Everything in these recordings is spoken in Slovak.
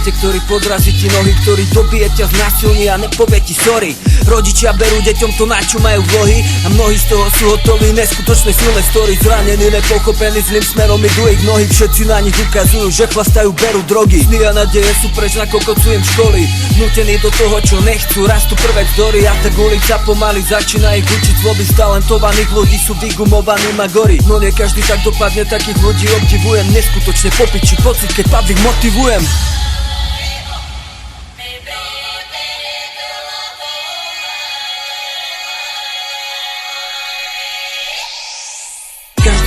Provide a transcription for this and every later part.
svete, ktorý podrazí ti nohy, ktorý dobije ťa, znásilní a nepovie ti sorry. Rodičia berú deťom to, na čo majú vlohy, a mnohí z toho sú hotoví, neskutočné silné story. Zranení, nepochopení, zlým smerom idú ich nohy. Všetci na nich ukazujú, že chlastajú, berú drogy. Sny a nadeje sú preč, nakokocujem školy. Nutení do toho, čo nechcú, rastú prvé vzdory. A tak ulica pomaly začína ich učiť zloby. Z talentovaných ľudí sú vygumovaní magory. No nie každý tak dopadne, takých ľudí obdivujem. Neskutočne popiči pocit, keď padlých motivujem.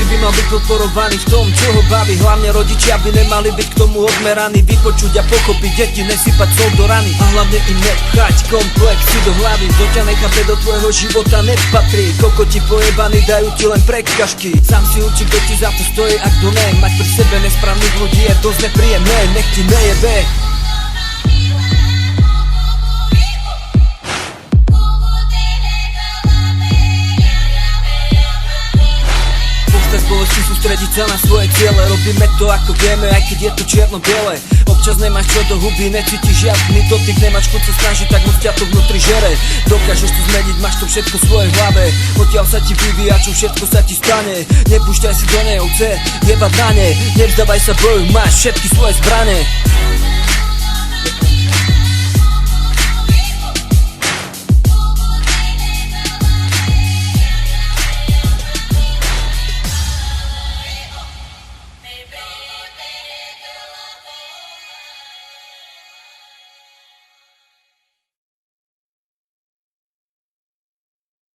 By mal byť podporovaný v tom, čo ho baví. Hlavne rodičia by nemali byť k tomu odmeraní. Vypočuť a pochopiť deti, nesypať sol do rany. A hlavne im nepchať komplexy do hlavy. Kto ťa nechápe, do tvojho života nepatrí. Kokoti pojebaní dajú ti len prekažky. Sám si učí, kto ti za to stojí a kto ne. Mať pri sebe nesprávnych ľudí je dosť nepríjemné. Nech ti nejebe. Spoločne sústrediť sa na svoje ciele. Robíme to ako vieme, aj keď je to čierno-biele. Občas nemáš čo do huby, necítiš žiadny dotyk. Nemáš chuť sa snažiť, tak moc ťa to vnútri žere. Dokážeš to zmeniť, máš to všetko v svojej hlave. Odtiaľ sa ti vyvíja, čo všetko sa ti stane. Nepúšťaj si do neho, chce jebať dane. Nevzdávaj sa boju, máš všetky svoje zbrane.